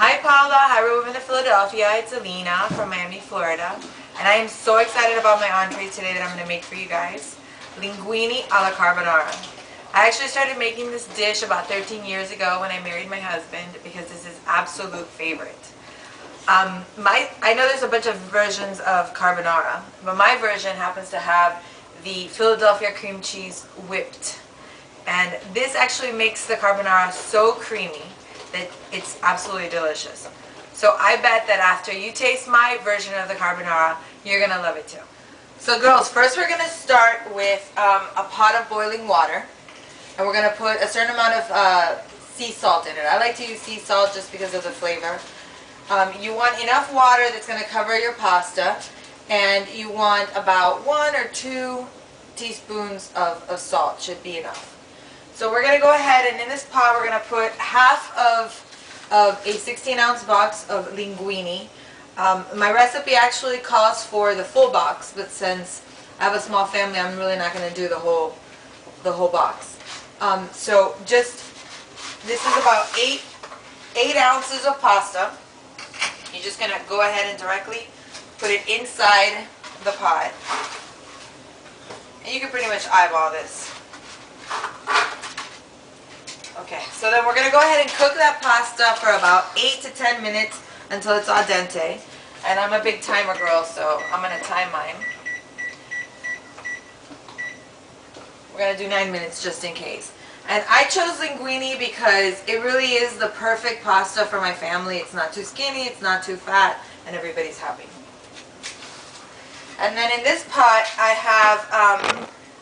Hi Paula, hi women of Philadelphia, it's Alina from Miami, Florida, and I am so excited about my entree today that I'm going to make for you guys. Linguini alla carbonara. I actually started making this dish about 13 years ago when I married my husband because this is absolute favorite. I know there's a bunch of versions of carbonara, but my version happens to have the Philadelphia cream cheese whipped. And this actually makes the carbonara so creamy that it's absolutely delicious. So I bet that after you taste my version of the carbonara, you're going to love it too. So girls, first we're going to start with a pot of boiling water. And we're going to put a certain amount of sea salt in it. I like to use sea salt just because of the flavor. You want enough water that's going to cover your pasta. And you want about 1 or 2 teaspoons of salt, should be enough. So we're going to go ahead and in this pot we're going to put half of a 16-ounce box of linguini. My recipe actually calls for the full box, but since I have a small family, I'm really not going to do the whole box. So just, this is about 8 ounces of pasta. You're just going to go ahead and directly put it inside the pot. And you can pretty much eyeball this. Okay, so then we're going to go ahead and cook that pasta for about 8 to 10 minutes until it's al dente. And I'm a big timer girl, so I'm going to time mine. We're going to do 9 minutes just in case. And I chose linguini because it really is the perfect pasta for my family. It's not too skinny, it's not too fat, and everybody's happy. And then in this pot I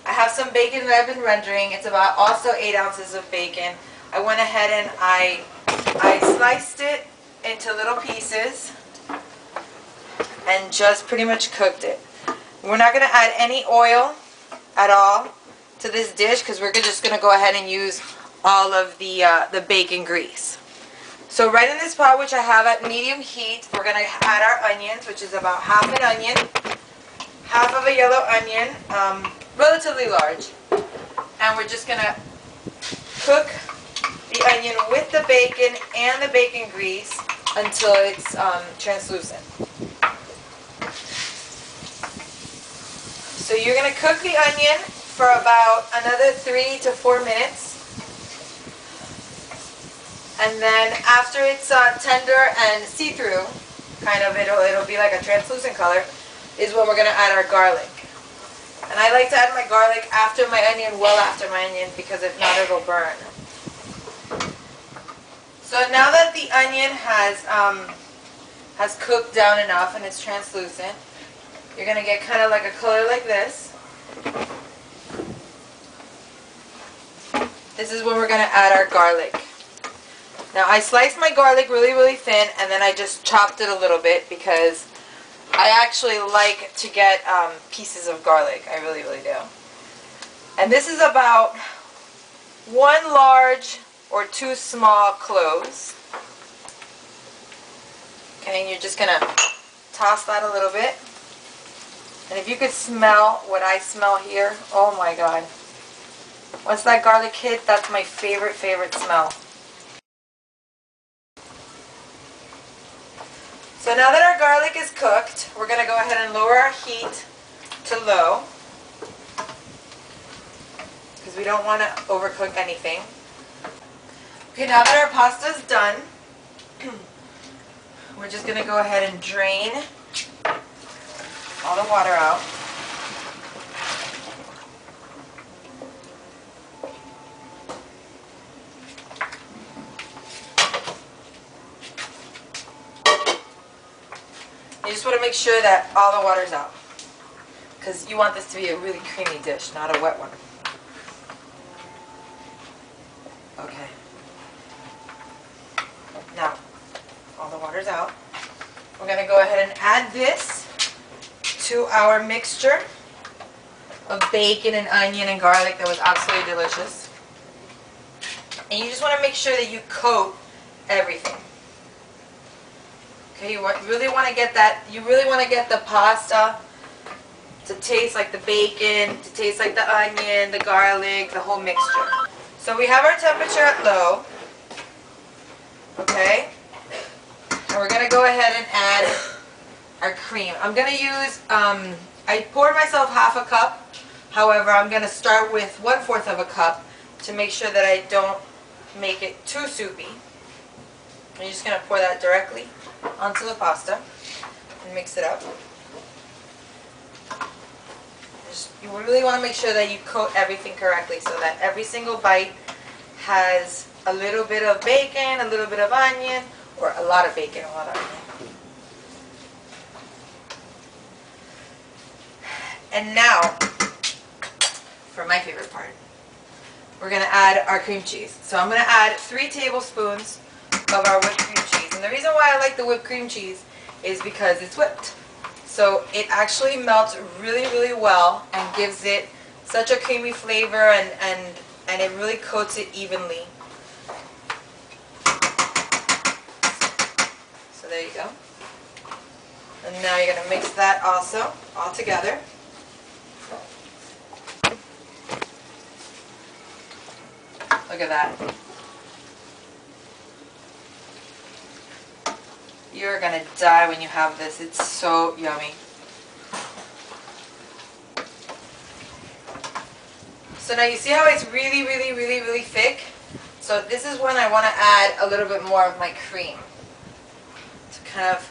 have some bacon that I've been rendering. It's about also 8 ounces of bacon. I went ahead and I sliced it into little pieces and just pretty much cooked it. We're not going to add any oil at all to this dish because we're just going to go ahead and use all of the bacon grease. So right in this pot, which I have at medium heat, we're going to add our onions, which is about half an onion, half of a yellow onion, relatively large. And we're just going to cook the onion with the bacon and the bacon grease until it's translucent. So you're going to cook the onion for about another 3 to 4 minutes. And then after it's tender and see-through, kind of, it'll be like a translucent color, is when we're going to add our garlic. And I like to add my garlic after my onion, well after my onion, because if not it'll burn. So now that the onion has cooked down enough and it's translucent, you're going to get kind of like a color like this. This is when we're going to add our garlic. Now I sliced my garlic really, really thin, and then I just chopped it a little bit because I actually like to get pieces of garlic. I really, really do. And this is about 1 large or 2 small cloves. Okay, and you're just going to toss that a little bit. And if you could smell what I smell here, oh my God. Once that garlic hit, that's my favorite smell. So now that our garlic is cooked, we're going to go ahead and lower our heat to low, because we don't want to overcook anything. Okay, now that our pasta is done, we're just going to go ahead and drain all the water out. You just want to make sure that all the water's out, because you want this to be a really creamy dish, not a wet one. Okay. Now, all the water's out. We're going to go ahead and add this to our mixture of bacon and onion and garlic that was absolutely delicious. And you just want to make sure that you coat everything. Okay, you really want to get that. You really want to get the pasta to taste like the bacon, to taste like the onion, the garlic, the whole mixture. So we have our temperature at low. Okay, go ahead and add our cream. I'm going to use, I poured myself half a cup. However, I'm going to start with 1/4 of a cup to make sure that I don't make it too soupy. I'm just going to pour that directly onto the pasta and mix it up. You really want to make sure that you coat everything correctly so that every single bite has a little bit of bacon, a little bit of onion, or a lot of bacon, a lot of onion. And now, for my favorite part, we're going to add our cream cheese. So I'm going to add 3 tablespoons of our whipped cream cheese. And the reason why I like the whipped cream cheese is because it's whipped. So it actually melts really, really well and gives it such a creamy flavor, and it really coats it evenly. So there you go. And now you're going to mix that also all together. Look at that. You're going to die when you have this. It's so yummy. So now you see how it's really, really, really, really thick? So this is when I want to add a little bit more of my cream to kind of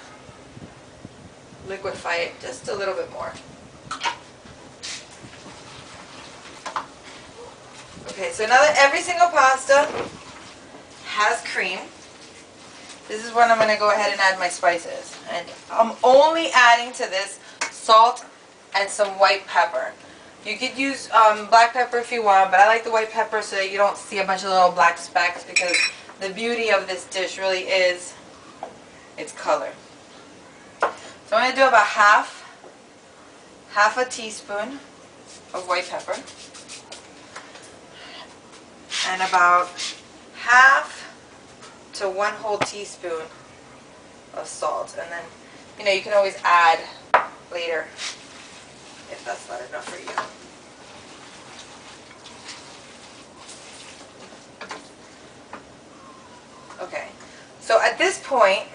liquefy it just a little bit more. Okay, so now that every single pasta has cream, this is when I'm going to go ahead and add my spices. And I'm only adding to this salt and some white pepper. You could use black pepper if you want, but I like the white pepper so that you don't see a bunch of little black specks, because the beauty of this dish really is its color. So I'm going to do about half a teaspoon of white pepper and about half to 1 whole teaspoon of salt. And then, you know, you can always add later if that's not enough for you. Okay, so at this point,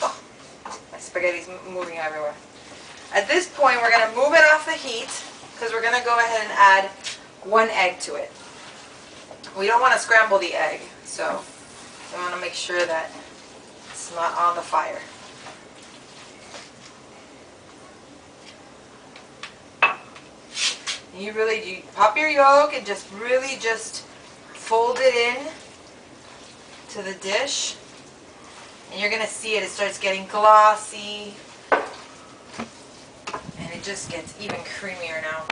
oh, my spaghetti's moving everywhere. At this point, we're going to move it off the heat because we're going to go ahead and add 1 egg to it. We don't want to scramble the egg, so we want to make sure that it's not on the fire. You pop your yolk and just really just fold it in to the dish, and you're going to see it starts getting glossy, and it just gets even creamier now.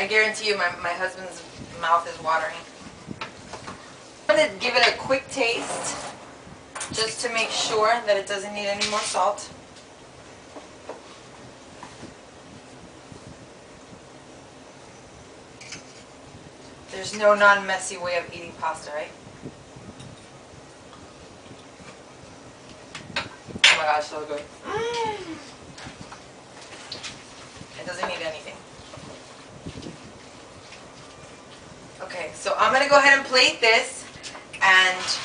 I guarantee you my husband's mouth is watering. I'm going to give it a quick taste just to make sure that it doesn't need any more salt. There's no non-messy way of eating pasta, right? Oh my gosh, so good. It doesn't need anything. Okay, so I'm going to go ahead and plate this, and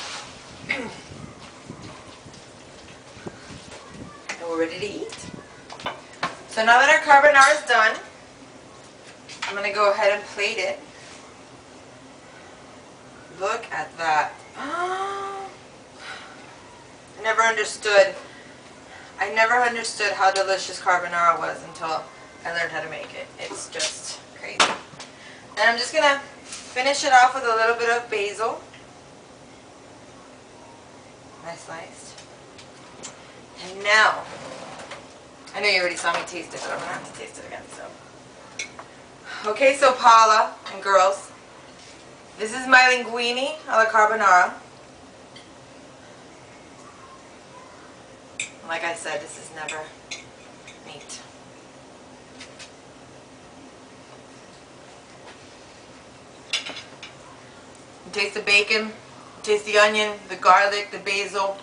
we're ready to eat. So now that our carbonara is done, I'm going to go ahead and plate it. Look at that. I never understood how delicious carbonara was until I learned how to make it. It's just crazy. And I'm just going to finish it off with a little bit of basil. Nice sliced. And now, I know you already saw me taste it, but I'm going to have to taste it again. Okay, so Paula and girls, this is my linguini alla carbonara. Like I said, this is never meat. You taste the bacon, taste the onion, the garlic, the basil.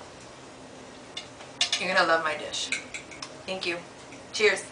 You're going to love my dish. Thank you. Cheers.